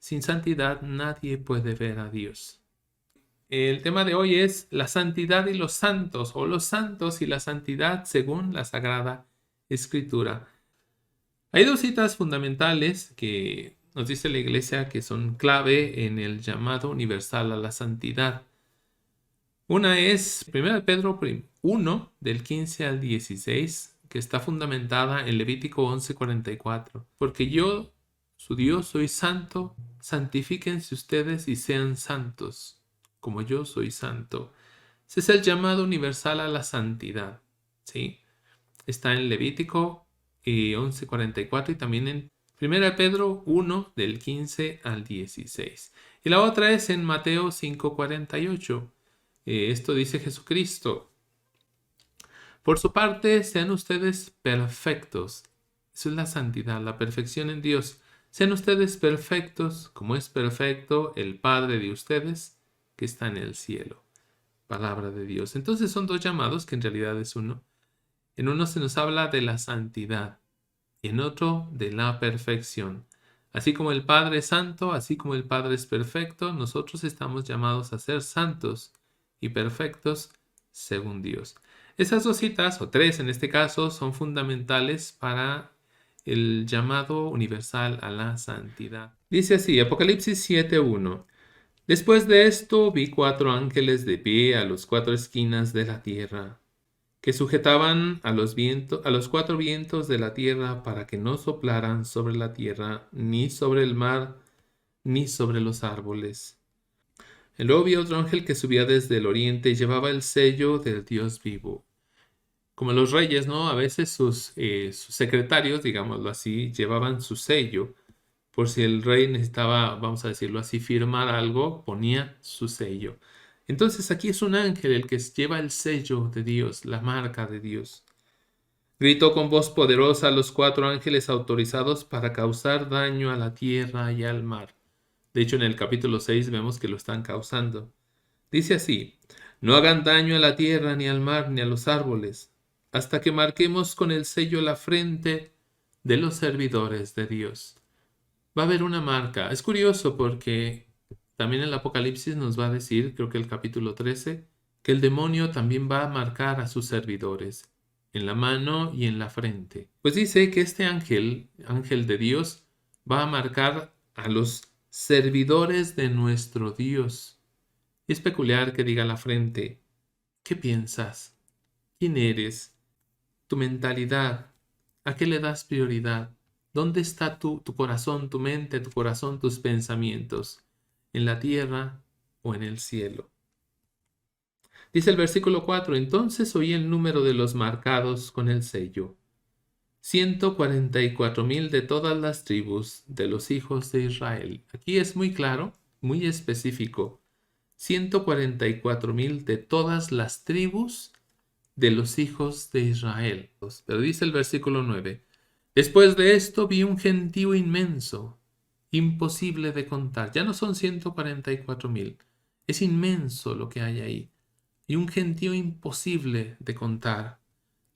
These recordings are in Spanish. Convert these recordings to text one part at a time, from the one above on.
Sin santidad nadie puede ver a Dios. El tema de hoy es la santidad y los santos, o los santos y la santidad según la Sagrada Escritura. Hay dos citas fundamentales que nos dice la Iglesia que son clave en el llamado universal a la santidad. Una es 1 Pedro 1, del 15 al 16, que está fundamentada en Levítico 11:44. Porque yo, su Dios, soy santo, santifíquense ustedes y sean santos, como yo soy santo. Ese es el llamado universal a la santidad, ¿sí? Está en Levítico 11:44 y también en 1 Pedro 1, del 15 al 16. Y la otra es en Mateo 5:48. Esto dice Jesucristo: por su parte, sean ustedes perfectos. Eso es la santidad, la perfección en Dios. Sean ustedes perfectos, como es perfecto el Padre de ustedes que está en el cielo. Palabra de Dios. Entonces son dos llamados que en realidad es uno. En uno se nos habla de la santidad y en otro de la perfección. Así como el Padre es santo, así como el Padre es perfecto, nosotros estamos llamados a ser santos y perfectos según Dios. Esas dos citas, o tres en este caso, son fundamentales para el llamado universal a la santidad. Dice así, Apocalipsis 7:1. Después de esto vi 4 ángeles de pie a las 4 esquinas de la tierra, que sujetaban a los 4 vientos de la tierra para que no soplaran sobre la tierra, ni sobre el mar, ni sobre los árboles. Y luego vi otro ángel que subía desde el oriente y llevaba el sello del Dios vivo. Como los reyes, ¿no? A veces sus secretarios, digámoslo así, llevaban su sello. Por si el rey necesitaba, vamos a decirlo así, firmar algo, ponía su sello. Entonces aquí es un ángel el que lleva el sello de Dios, la marca de Dios. Gritó con voz poderosa a los 4 ángeles autorizados para causar daño a la tierra y al mar. De hecho, en el capítulo 6 vemos que lo están causando. Dice así: no hagan daño a la tierra, ni al mar, ni a los árboles, hasta que marquemos con el sello la frente de los servidores de Dios. Va a haber una marca. Es curioso porque también el Apocalipsis nos va a decir, creo que el capítulo 13, que el demonio también va a marcar a sus servidores en la mano y en la frente. Pues dice que este ángel, ángel de Dios, va a marcar a los servidores de nuestro Dios. Y es peculiar que diga la frente. ¿Qué piensas? ¿Quién eres? ¿Tu mentalidad? ¿A qué le das prioridad? ¿Dónde está tu corazón, tu mente, tu corazón, tus pensamientos? ¿En la tierra o en el cielo? Dice el versículo 4: entonces oí el número de los marcados con el sello. 144,000 de todas las tribus de los hijos de Israel. Aquí es muy claro, muy específico. 144,000 de todas las tribus de los hijos de Israel. Pero dice el versículo 9: después de esto vi un gentío inmenso, imposible de contar. Ya no son 144,000, es inmenso lo que hay ahí. Y un gentío imposible de contar.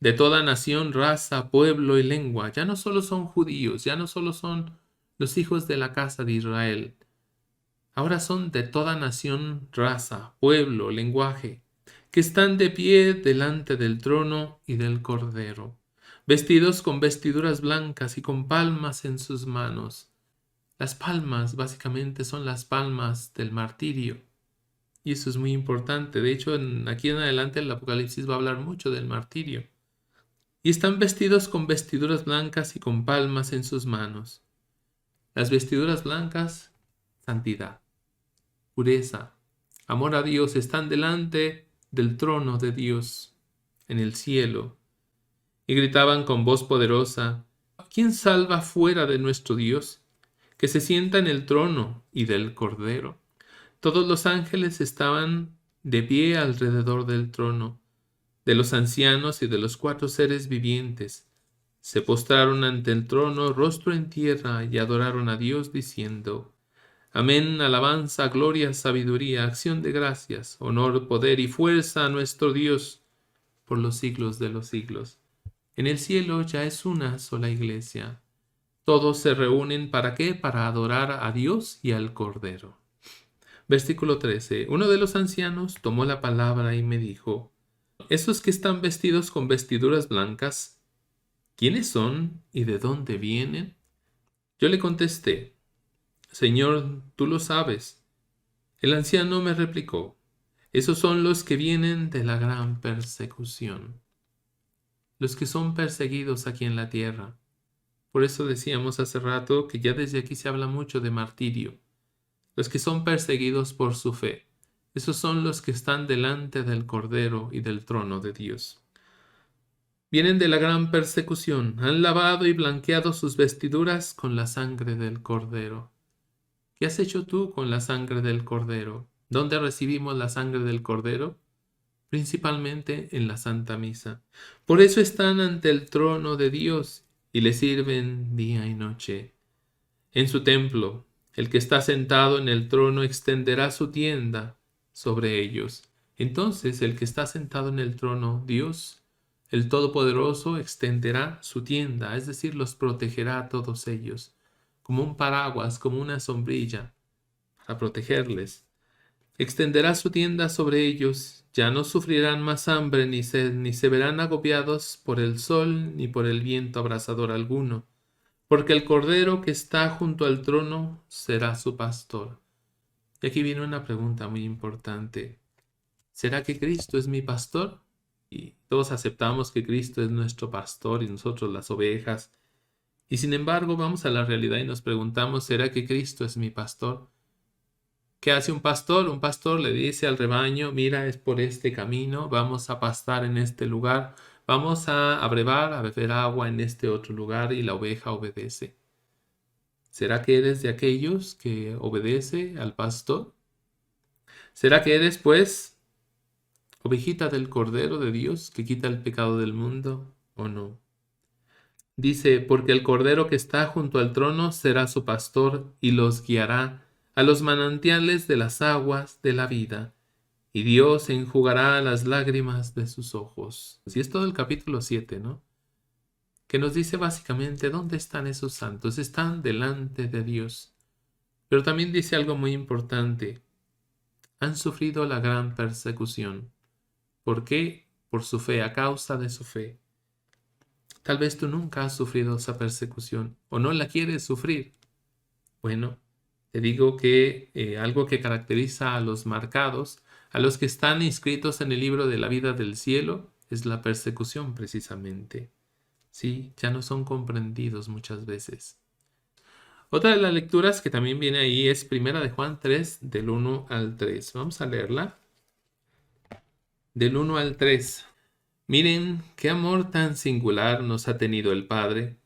De toda nación, raza, pueblo y lengua. Ya no solo son judíos, ya no solo son los hijos de la casa de Israel. Ahora son de toda nación, raza, pueblo, lenguaje, que están de pie delante del trono y del Cordero, vestidos con vestiduras blancas y con palmas en sus manos. Las palmas básicamente son las palmas del martirio. Y eso es muy importante. De hecho, aquí en adelante el Apocalipsis va a hablar mucho del martirio. Y están vestidos con vestiduras blancas y con palmas en sus manos. Las vestiduras blancas, santidad, pureza, amor a Dios, están delante del trono de Dios en el cielo. Y gritaban con voz poderosa: ¿quién salva fuera de nuestro Dios, que se sienta en el trono y del Cordero? Todos los ángeles estaban de pie alrededor del trono, de los ancianos y de los 4 seres vivientes. Se postraron ante el trono, rostro en tierra, y adoraron a Dios diciendo: amén, alabanza, gloria, sabiduría, acción de gracias, honor, poder y fuerza a nuestro Dios por los siglos de los siglos. En el cielo ya es una sola iglesia. Todos se reúnen ¿para qué? Para adorar a Dios y al Cordero. Versículo 13. Uno de los ancianos tomó la palabra y me dijo: esos que están vestidos con vestiduras blancas, ¿quiénes son y de dónde vienen? Yo le contesté: Señor, tú lo sabes. El anciano me replicó: esos son los que vienen de la gran persecución, los que son perseguidos aquí en la tierra. Por eso decíamos hace rato que ya desde aquí se habla mucho de martirio. Los que son perseguidos por su fe. Esos son los que están delante del Cordero y del trono de Dios. Vienen de la gran persecución, han lavado y blanqueado sus vestiduras con la sangre del Cordero. ¿Qué has hecho tú con la sangre del Cordero? ¿Dónde recibimos la sangre del Cordero? Principalmente en la Santa Misa. Por eso están ante el trono de Dios y le sirven día y noche. En su templo, el que está sentado en el trono extenderá su tienda sobre ellos. Entonces el que está sentado en el trono, Dios, el Todopoderoso, extenderá su tienda, es decir, los protegerá a todos ellos, como un paraguas, como una sombrilla, para protegerles. Extenderá su tienda sobre ellos, ya no sufrirán más hambre ni sed, ni se verán agobiados por el sol ni por el viento abrasador alguno, porque el Cordero que está junto al trono será su pastor. Y aquí viene una pregunta muy importante. ¿Será que Cristo es mi pastor? Y todos aceptamos que Cristo es nuestro pastor y nosotros las ovejas. Y sin embargo vamos a la realidad y nos preguntamos, ¿será que Cristo es mi pastor? ¿Qué hace un pastor? Un pastor le dice al rebaño: mira, es por este camino, vamos a pastar en este lugar, vamos a abrevar, a beber agua en este otro lugar, y la oveja obedece. ¿Será que eres de aquellos que obedece al pastor? ¿Será que eres, pues, ovejita del Cordero de Dios que quita el pecado del mundo o no? Dice: porque el Cordero que está junto al trono será su pastor y los guiará a los manantiales de las aguas de la vida, y Dios enjugará las lágrimas de sus ojos. Así es todo el capítulo 7, ¿no? Que nos dice básicamente dónde están esos santos. Están delante de Dios. Pero también dice algo muy importante: han sufrido la gran persecución. ¿Por qué? Por su fe, a causa de su fe. Tal vez tú nunca has sufrido esa persecución o no la quieres sufrir. Bueno, te digo que algo que caracteriza a los marcados, a los que están inscritos en el libro de la vida del cielo, es la persecución precisamente. Sí, ya no son comprendidos muchas veces. Otra de las lecturas que también viene ahí es Primera de Juan 3, del 1 al 3. Vamos a leerla. Del 1 al 3. Miren qué amor tan singular nos ha tenido el Padre,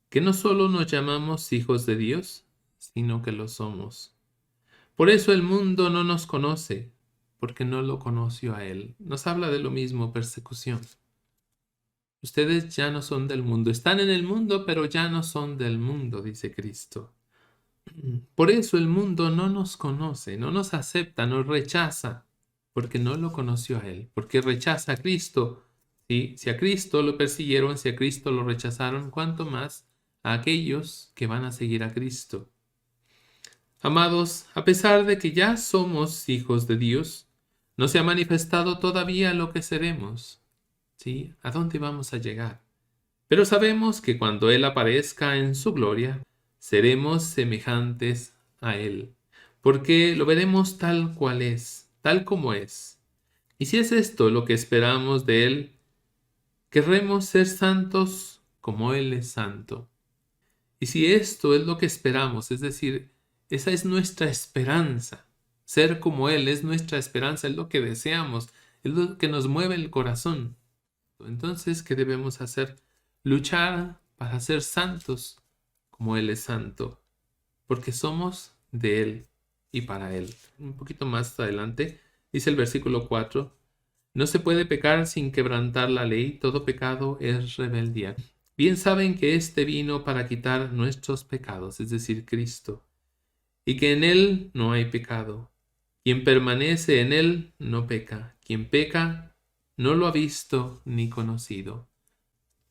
que no solo nos llamamos hijos de Dios, sino que lo somos. Por eso el mundo no nos conoce, porque no lo conoció a Él. Nos habla de lo mismo, persecución. Ustedes ya no son del mundo. Están en el mundo, pero ya no son del mundo, dice Cristo. Por eso el mundo no nos conoce, no nos acepta, nos rechaza, porque no lo conoció a Él, porque rechaza a Cristo. ¿Sí? Si a Cristo lo persiguieron, si a Cristo lo rechazaron, ¿cuánto más a aquellos que van a seguir a Cristo? Amados, a pesar de que ya somos hijos de Dios, no se ha manifestado todavía lo que seremos. ¿Sí? ¿A dónde vamos a llegar? Pero sabemos que cuando Él aparezca en su gloria, seremos semejantes a Él, porque lo veremos tal cual es, tal como es. Y si es esto lo que esperamos de Él, querremos ser santos como Él es santo. Y si esto es lo que esperamos, es decir, esa es nuestra esperanza, ser como Él es nuestra esperanza, es lo que deseamos, es lo que nos mueve el corazón. Entonces, ¿qué debemos hacer? Luchar para ser santos como Él es santo, porque somos de Él y para Él. Un poquito más adelante dice el versículo 4: no se puede pecar sin quebrantar la ley, todo pecado es rebeldía. Bien saben que éste vino para quitar nuestros pecados, es decir, Cristo, y que en Él no hay pecado. Quien permanece en Él no peca. Quien peca no lo ha visto ni conocido.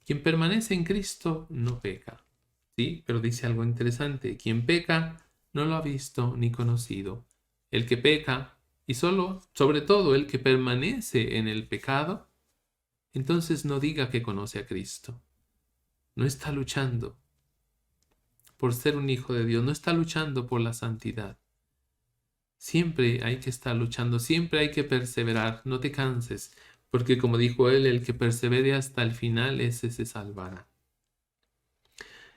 Quien permanece en Cristo no peca. ¿sí? Pero dice algo interesante. Quien peca no lo ha visto ni conocido. El que peca, y sobre todo el que permanece en el pecado, entonces no diga que conoce a Cristo. No está luchando por ser un hijo de Dios, no está luchando por la santidad. Siempre hay que estar luchando, siempre hay que perseverar, no te canses, porque como dijo él, el que persevere hasta el final, ese se salvará.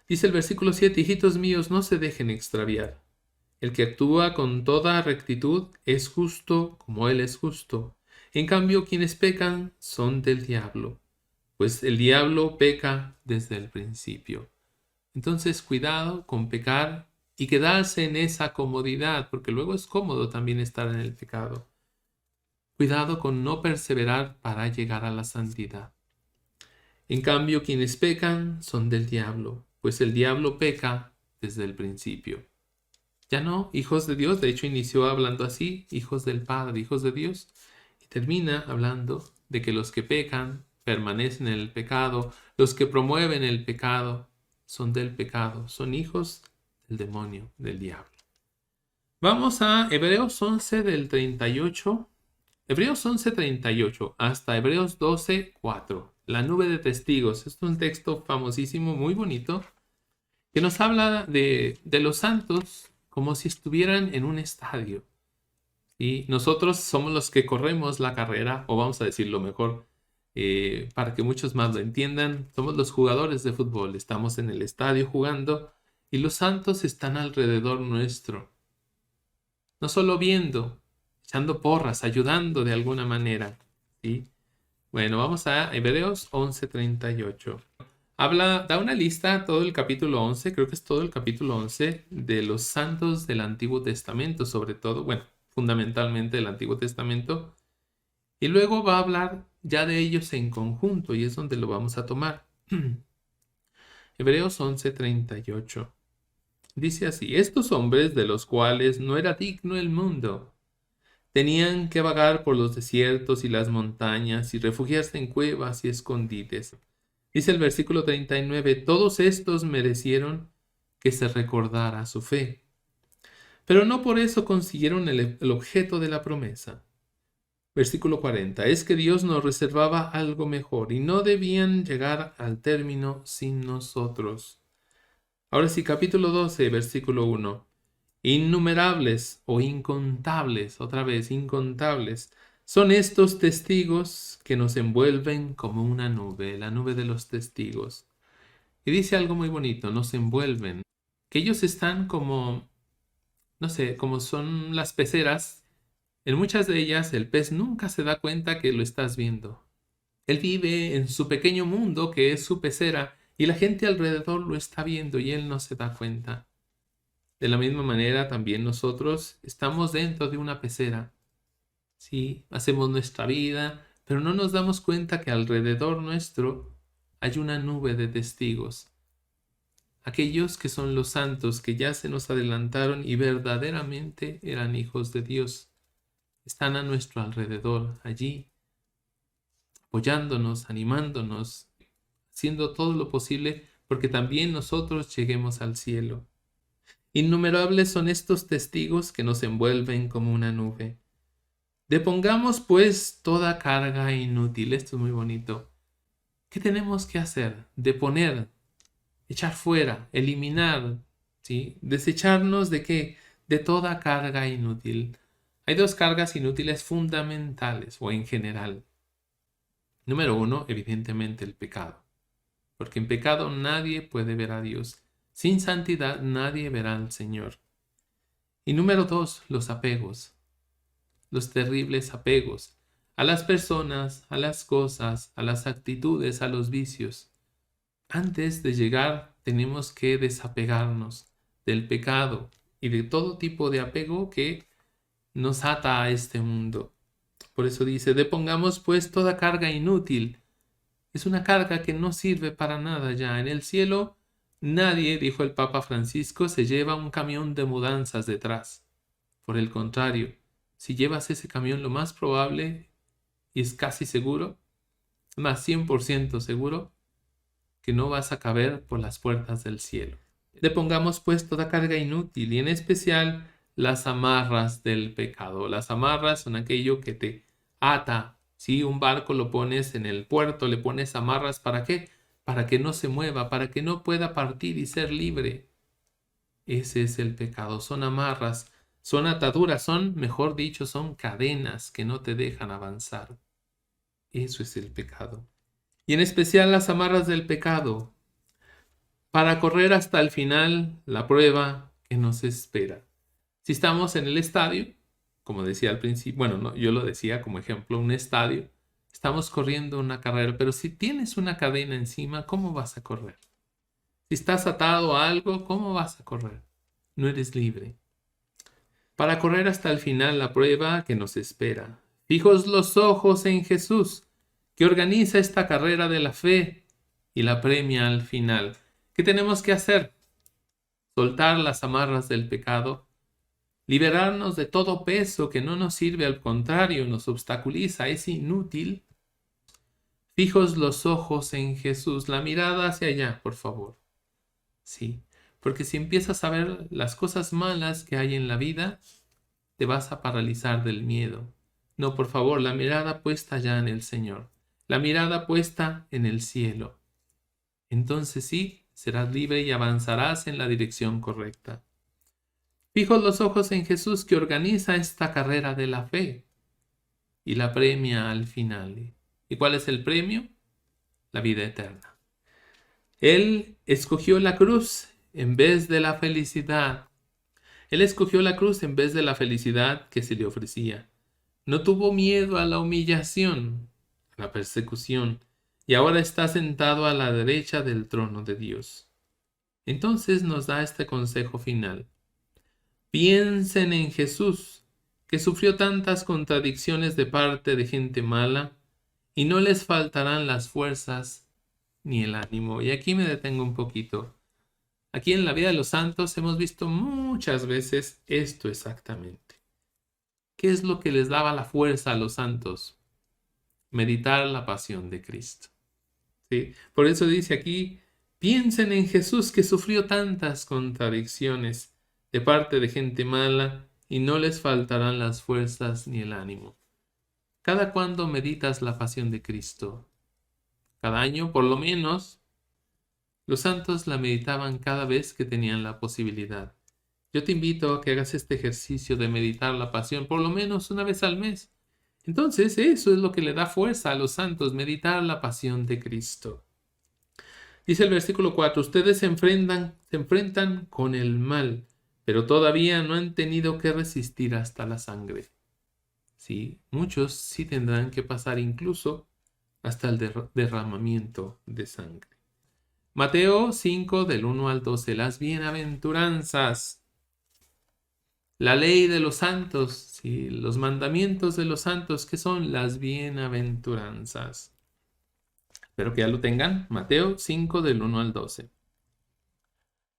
Dice el versículo 7, hijitos míos, no se dejen extraviar. El que actúa con toda rectitud es justo como él es justo. En cambio, quienes pecan son del diablo, pues el diablo peca desde el principio. Entonces, cuidado con pecar y quedarse en esa comodidad, porque luego es cómodo también estar en el pecado. Cuidado con no perseverar para llegar a la santidad. En cambio, quienes pecan son del diablo, pues el diablo peca desde el principio. Ya no, hijos de Dios, de hecho inició hablando así, hijos del Padre, hijos de Dios, y termina hablando de que los que pecan permanecen en el pecado, los que promueven el pecado son del pecado, son hijos del demonio, del diablo. Vamos a Hebreos 11 del 38, Hebreos 11, 38 hasta Hebreos 12, 4. La nube de testigos. Es un texto famosísimo, muy bonito, que nos habla de los santos como si estuvieran en un estadio. Y nosotros somos los que corremos la carrera, o vamos a decirlo mejor, para que muchos más lo entiendan, somos los jugadores de fútbol. Estamos en el estadio jugando y los santos están alrededor nuestro. No solo viendo, echando porras, ayudando de alguna manera. ¿Sí? Bueno, vamos a Hebreos 11:38. Da una lista, todo el capítulo 11, creo que es todo el capítulo 11, de los santos del Antiguo Testamento, sobre todo, bueno, fundamentalmente del Antiguo Testamento. Y luego va a hablar ya de ellos en conjunto, y es donde lo vamos a tomar. Hebreos 11:38. Dice así, estos hombres de los cuales no era digno el mundo, tenían que vagar por los desiertos y las montañas y refugiarse en cuevas y escondites. Dice el versículo 39, todos estos merecieron que se recordara su fe, pero no por eso consiguieron el objeto de la promesa. Versículo 40, es que Dios nos reservaba algo mejor y no debían llegar al término sin nosotros. Ahora sí, capítulo 12, versículo 1. Innumerables o incontables, otra vez, incontables, son estos testigos que nos envuelven como una nube, la nube de los testigos. Y dice algo muy bonito, nos envuelven, que ellos están como, no sé, como son las peceras. En muchas de ellas el pez nunca se da cuenta que lo estás viendo. Él vive en su pequeño mundo que es su pecera y la gente alrededor lo está viendo y él no se da cuenta. De la misma manera, también nosotros estamos dentro de una pecera. Sí, hacemos nuestra vida, pero no nos damos cuenta que alrededor nuestro hay una nube de testigos. Aquellos que son los santos que ya se nos adelantaron y verdaderamente eran hijos de Dios. Están a nuestro alrededor, allí, apoyándonos, animándonos, haciendo todo lo posible porque también nosotros lleguemos al cielo. Innumerables son estos testigos que nos envuelven como una nube. Depongamos pues toda carga inútil. Esto es muy bonito. ¿Qué tenemos que hacer? Deponer, echar fuera, eliminar, ¿sí? Desecharnos de qué? De toda carga inútil. Hay dos cargas inútiles fundamentales o en general. Número uno, evidentemente el pecado. Porque en pecado nadie puede ver a Dios. Sin santidad nadie verá al Señor. Y número dos, los apegos. Los terribles apegos a las personas, a las cosas, a las actitudes, a los vicios. Antes de llegar tenemos que desapegarnos del pecado y de todo tipo de apego que nos ata a este mundo. Por eso dice, depongamos pues toda carga inútil. Es una carga que no sirve para nada ya. En el cielo nadie, dijo el Papa Francisco, se lleva un camión de mudanzas detrás. Por el contrario, si llevas ese camión, lo más probable, y es casi seguro, más 100% seguro, que no vas a caber por las puertas del cielo. Depongamos pues toda carga inútil y en especial las amarras del pecado. Las amarras son aquello que te ata. Si un barco lo pones en el puerto, le pones amarras, ¿para qué? Para que no se mueva, para que no pueda partir y ser libre. Ese es el pecado. Son amarras, son ataduras, son, mejor dicho, son cadenas que no te dejan avanzar. Eso es el pecado. Y en especial las amarras del pecado, para correr hasta el final la prueba que nos espera. Si estamos en el estadio, como decía al principio, bueno, no, yo lo decía como ejemplo, un estadio, estamos corriendo una carrera, pero si tienes una cadena encima, ¿cómo vas a correr? Si estás atado a algo, ¿cómo vas a correr? No eres libre. Para correr hasta el final la prueba que nos espera. Fijos los ojos en Jesús, que organiza esta carrera de la fe y la premia al final. ¿Qué tenemos que hacer? Soltar las amarras del pecado, liberarnos de todo peso que no nos sirve, al contrario, nos obstaculiza, es inútil. Fijos los ojos en Jesús, la mirada hacia allá, por favor. Sí, porque si empiezas a ver las cosas malas que hay en la vida, te vas a paralizar del miedo. No, por favor, la mirada puesta ya en el Señor, la mirada puesta en el cielo. Entonces sí, serás libre y avanzarás en la dirección correcta. Fijos los ojos en Jesús, que organiza esta carrera de la fe y la premia al final. ¿Y cuál es el premio? La vida eterna. Él escogió la cruz en vez de la felicidad. Él escogió la cruz en vez de la felicidad que se le ofrecía. No tuvo miedo a la humillación, a la persecución, y ahora está sentado a la derecha del trono de Dios. Entonces nos da este consejo final. Piensen en Jesús, que sufrió tantas contradicciones de parte de gente mala, y no les faltarán las fuerzas ni el ánimo. Y aquí me detengo un poquito. Aquí en la vida de los santos hemos visto muchas veces esto exactamente. ¿Qué es lo que les daba la fuerza a los santos? Meditar la pasión de Cristo. ¿Sí? Por eso dice aquí, piensen en Jesús, que sufrió tantas contradicciones de parte de gente mala, y no les faltarán las fuerzas ni el ánimo. ¿Cada cuándo meditas la pasión de Cristo? Cada año, por lo menos. Los santos la meditaban cada vez que tenían la posibilidad. Yo te invito a que hagas este ejercicio de meditar la pasión por lo menos una vez al mes. Entonces, eso es lo que le da fuerza a los santos, meditar la pasión de Cristo. Dice el versículo 4, ustedes se enfrentan con el mal, pero todavía no han tenido que resistir hasta la sangre. Sí, muchos sí tendrán que pasar incluso hasta el derramamiento de sangre. Mateo 5 del 1 al 12, las bienaventuranzas. La ley de los santos, sí, los mandamientos de los santos, que son las bienaventuranzas. Espero que ya lo tengan. Mateo 5 del 1 al 12.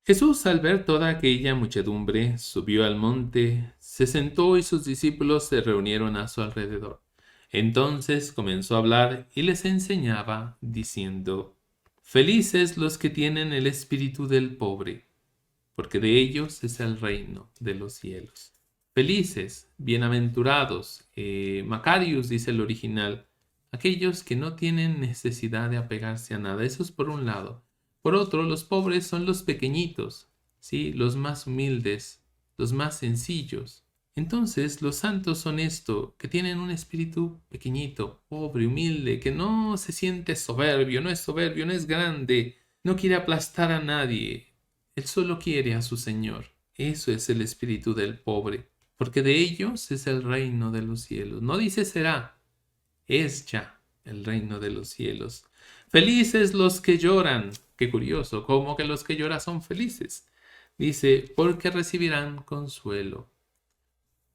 Jesús, al ver toda aquella muchedumbre, subió al monte, se sentó y sus discípulos se reunieron a su alrededor. Entonces comenzó a hablar y les enseñaba, diciendo: Felices los que tienen el espíritu del pobre, porque de ellos es el reino de los cielos. Felices, bienaventurados, Macarius dice el original, aquellos que no tienen necesidad de apegarse a nada. Eso es por un lado. Por otro, los pobres son los pequeñitos, ¿sí? Los más humildes, los más sencillos. Entonces, los santos son esto, que tienen un espíritu pequeñito, pobre, humilde, que no se siente soberbio, no es grande, no quiere aplastar a nadie. Él solo quiere a su Señor. Eso es el espíritu del pobre, porque de ellos es el reino de los cielos. No dice será, es ya el reino de los cielos. Felices los que lloran. Qué curioso, ¿cómo que los que lloran son felices? Dice, porque recibirán consuelo.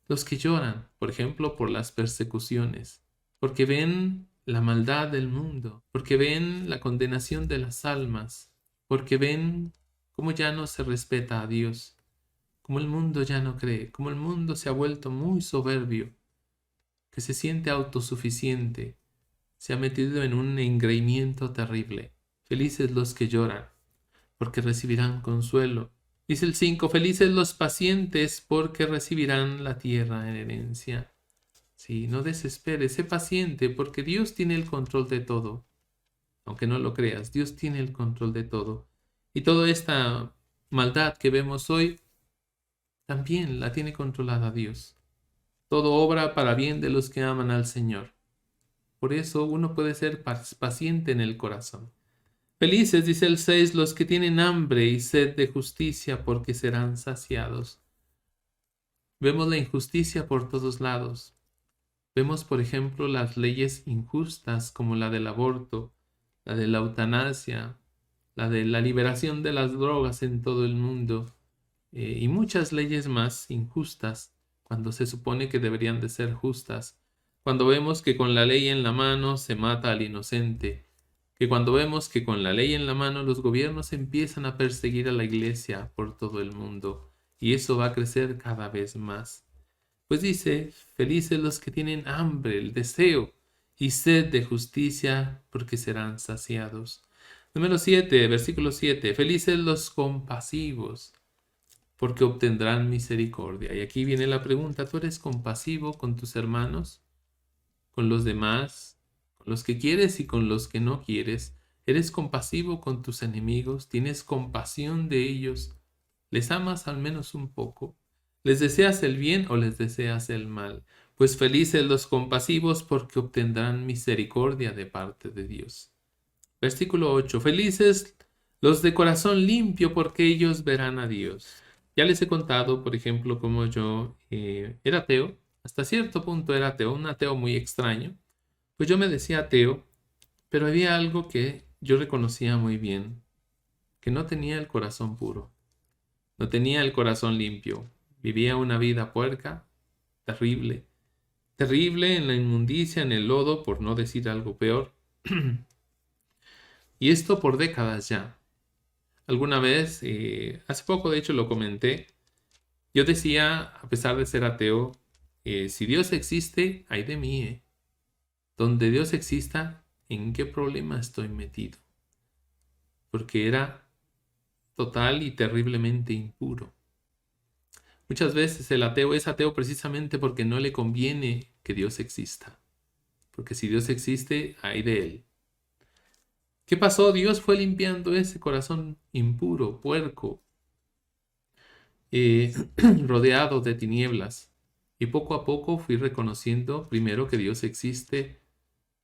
Los que lloran, por ejemplo, por las persecuciones, porque ven la maldad del mundo, porque ven la condenación de las almas, porque ven cómo ya no se respeta a Dios, cómo el mundo ya no cree, cómo el mundo se ha vuelto muy soberbio, que se siente autosuficiente, se ha metido en un engreimiento terrible. Felices los que lloran, porque recibirán consuelo. Dice el 5, felices los pacientes, porque recibirán la tierra en herencia. Sí, no desesperes, sé paciente, porque Dios tiene el control de todo. Aunque no lo creas, Dios tiene el control de todo. Y toda esta maldad que vemos hoy, también la tiene controlada Dios. Todo obra para bien de los que aman al Señor. Por eso uno puede ser paciente en el corazón. Felices, dice el 6, los que tienen hambre y sed de justicia, porque serán saciados. Vemos la injusticia por todos lados. Vemos, por ejemplo, las leyes injustas como la del aborto, la de la eutanasia, la de la liberación de las drogas en todo el mundo, y muchas leyes más injustas cuando se supone que deberían de ser justas. Cuando vemos que con la ley en la mano se mata al inocente, que cuando vemos que con la ley en la mano los gobiernos empiezan a perseguir a la iglesia por todo el mundo, y eso va a crecer cada vez más. Pues dice, felices los que tienen hambre, el deseo y sed de justicia, porque serán saciados. Número 7, versículo 7, felices los compasivos, porque obtendrán misericordia. Y aquí viene la pregunta, ¿tú eres compasivo con tus hermanos, con los demás, con los que quieres y con los que no quieres? ¿Eres compasivo con tus enemigos? ¿Tienes compasión de ellos? ¿Les amas al menos un poco? ¿Les deseas el bien o les deseas el mal? Pues felices los compasivos, porque obtendrán misericordia de parte de Dios. Versículo 8. Felices los de corazón limpio, porque ellos verán a Dios. Ya les he contado, por ejemplo, cómo yo era ateo. Hasta cierto punto era ateo, un ateo muy extraño. Pues yo me decía ateo, pero había algo que yo reconocía muy bien, que no tenía el corazón puro, no tenía el corazón limpio. Vivía una vida puerca, terrible, terrible en la inmundicia, en el lodo, por no decir algo peor. Y esto por décadas ya. Alguna vez, hace poco de hecho lo comenté, yo decía, a pesar de ser ateo, si Dios existe, ay de mí, donde Dios exista, ¿en qué problema estoy metido? Porque era total y terriblemente impuro. Muchas veces el ateo es ateo precisamente porque no le conviene que Dios exista. Porque si Dios existe, ay de él. ¿Qué pasó? Dios fue limpiando ese corazón impuro, puerco, rodeado de tinieblas. Y poco a poco fui reconociendo, primero, que Dios existe,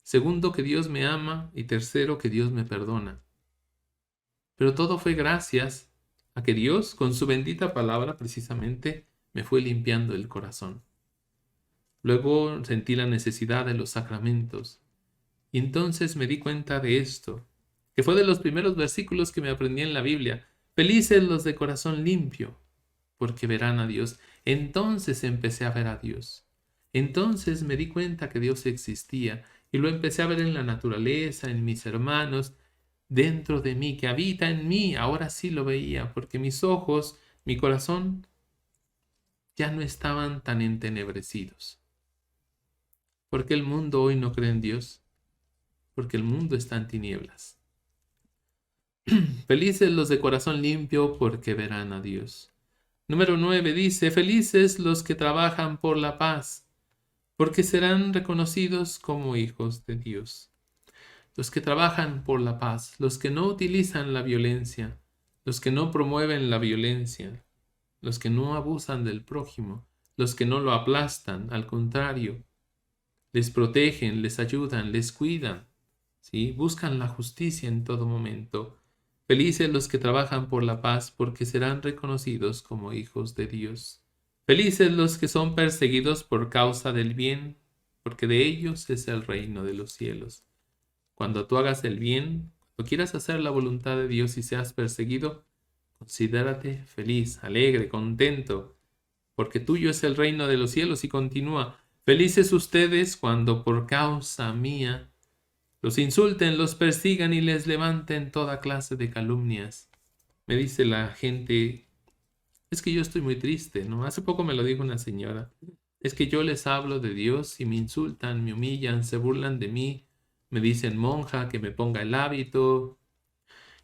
segundo, que Dios me ama y tercero, que Dios me perdona. Pero todo fue gracias a que Dios, con su bendita palabra, precisamente, me fue limpiando el corazón. Luego sentí la necesidad de los sacramentos. Y entonces me di cuenta de esto, que fue de los primeros versículos que me aprendí en la Biblia. Felices los de corazón limpio, porque verán a Dios. Entonces empecé a ver a Dios. Entonces me di cuenta que Dios existía y lo empecé a ver en la naturaleza, en mis hermanos, dentro de mí, que habita en mí. Ahora sí lo veía, porque mis ojos, mi corazón, ya no estaban tan entenebrecidos. ¿Por qué el mundo hoy no cree en Dios? Porque el mundo está en tinieblas. Felices los de corazón limpio, porque verán a Dios. Número 9 dice, felices los que trabajan por la paz, porque serán reconocidos como hijos de Dios. Los que trabajan por la paz, los que no utilizan la violencia, los que no promueven la violencia, los que no abusan del prójimo, los que no lo aplastan, al contrario, les protegen, les ayudan, les cuidan, ¿sí? Buscan la justicia en todo momento. Felices los que trabajan por la paz, porque serán reconocidos como hijos de Dios. Felices los que son perseguidos por causa del bien, porque de ellos es el reino de los cielos. Cuando tú hagas el bien, cuando quieras hacer la voluntad de Dios y seas perseguido, considérate feliz, alegre, contento, porque tuyo es el reino de los cielos. Y continúa, felices ustedes cuando por causa mía los insulten, los persigan y les levanten toda clase de calumnias. Me dice la gente, es que yo estoy muy triste, ¿no? Hace poco me lo dijo una señora. Es que yo les hablo de Dios y me insultan, me humillan, se burlan de mí. Me dicen monja, que me ponga el hábito.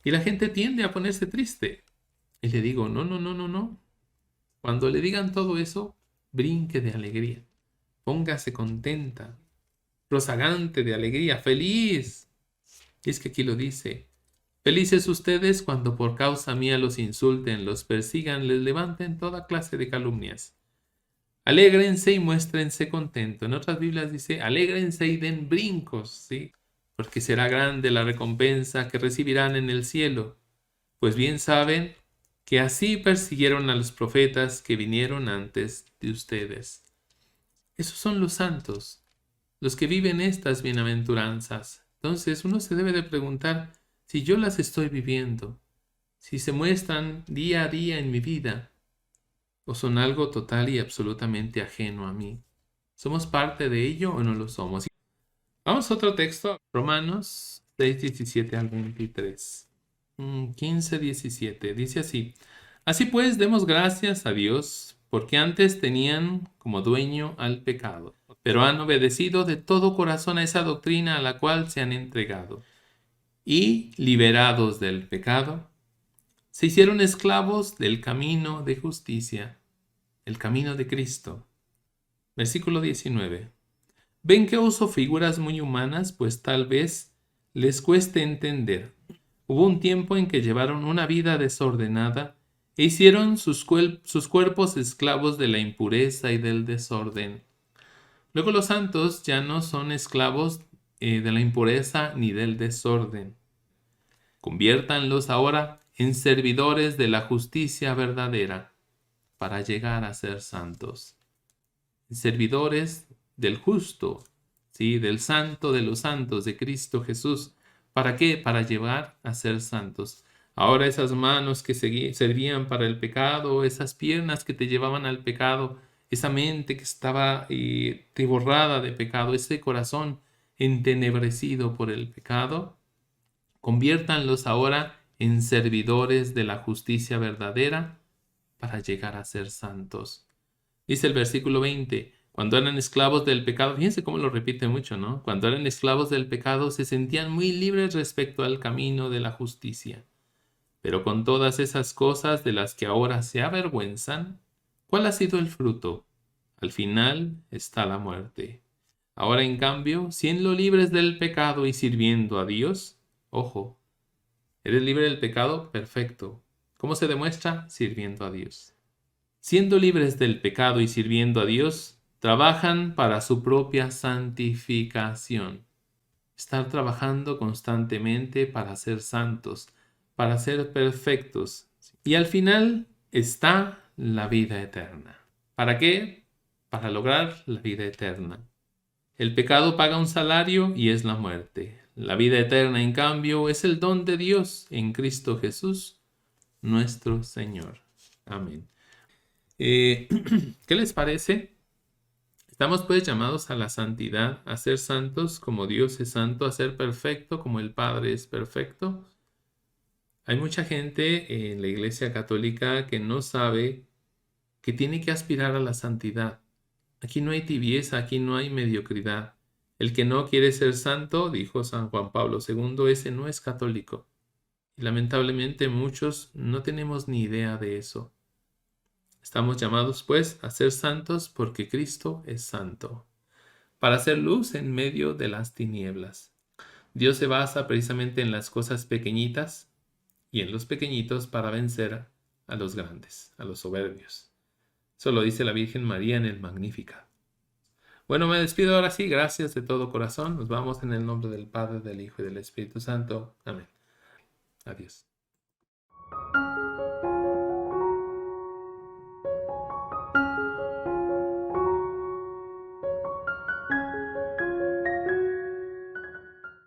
Y la gente tiende a ponerse triste. Y le digo, no, no, no, no, no. Cuando le digan todo eso, brinque de alegría. Póngase contenta, rozagante de alegría, feliz. Y es que aquí lo dice. Felices ustedes cuando por causa mía los insulten, los persigan, les levanten toda clase de calumnias. Alégrense y muéstrense contentos. En otras Biblias dice, alégrense y den brincos, ¿sí? Porque será grande la recompensa que recibirán en el cielo. Pues bien saben que así persiguieron a los profetas que vinieron antes de ustedes. Esos son los santos, los que viven estas bienaventuranzas. Entonces uno se debe de preguntar si yo las estoy viviendo, si se muestran día a día en mi vida, o son algo total y absolutamente ajeno a mí. ¿Somos parte de ello o no lo somos? Vamos a otro texto, Romanos 6, 17 al 23. 15, 17. Dice así. Así pues, demos gracias a Dios, porque antes tenían como dueño al pecado, pero han obedecido de todo corazón a esa doctrina a la cual se han entregado. Y, liberados del pecado, se hicieron esclavos del camino de justicia, el camino de Cristo. Versículo 19. Ven que uso figuras muy humanas, pues tal vez les cueste entender. Hubo un tiempo en que llevaron una vida desordenada e hicieron sus cuerpos esclavos de la impureza y del desorden. Luego los santos ya no son esclavos de la impureza ni del desorden. Conviértanlos ahora en servidores de la justicia verdadera para llegar a ser santos. Servidores del justo, ¿sí? Del santo de los santos, de Cristo Jesús. ¿Para qué? Para llevar a ser santos. Ahora esas manos que servían para el pecado, esas piernas que te llevaban al pecado, esa mente que estaba borrada de pecado, ese corazón entenebrecido por el pecado, conviértanlos ahora en servidores de la justicia verdadera para llegar a ser santos. Dice el versículo 20, cuando eran esclavos del pecado, fíjense cómo lo repite mucho, ¿no? Cuando eran esclavos del pecado se sentían muy libres respecto al camino de la justicia. Pero con todas esas cosas de las que ahora se avergüenzan, ¿cuál ha sido el fruto? Al final está la muerte. Ahora, en cambio, siendo libres del pecado y sirviendo a Dios, ojo, ¿eres libre del pecado? Perfecto. ¿Cómo se demuestra? Sirviendo a Dios. Siendo libres del pecado y sirviendo a Dios, trabajan para su propia santificación. Estar trabajando constantemente para ser santos, para ser perfectos. Y al final está la vida eterna. ¿Para qué? Para lograr la vida eterna. El pecado paga un salario y es la muerte. La vida eterna, en cambio, es el don de Dios en Cristo Jesús, nuestro Señor. Amén. ¿Qué les parece? Estamos pues llamados a la santidad, a ser santos como Dios es santo, a ser perfecto como el Padre es perfecto. Hay mucha gente en la Iglesia Católica que no sabe que tiene que aspirar a la santidad. Aquí no hay tibieza, aquí no hay mediocridad. El que no quiere ser santo, dijo San Juan Pablo II, ese no es católico. Y lamentablemente muchos no tenemos ni idea de eso. Estamos llamados, pues, a ser santos porque Cristo es santo, para hacer luz en medio de las tinieblas. Dios se basa precisamente en las cosas pequeñitas y en los pequeñitos para vencer a los grandes, a los soberbios. Eso lo dice la Virgen María en el Magnificat. Bueno, me despido ahora sí, gracias de todo corazón. Nos vamos en el nombre del Padre, del Hijo y del Espíritu Santo. Amén. Adiós.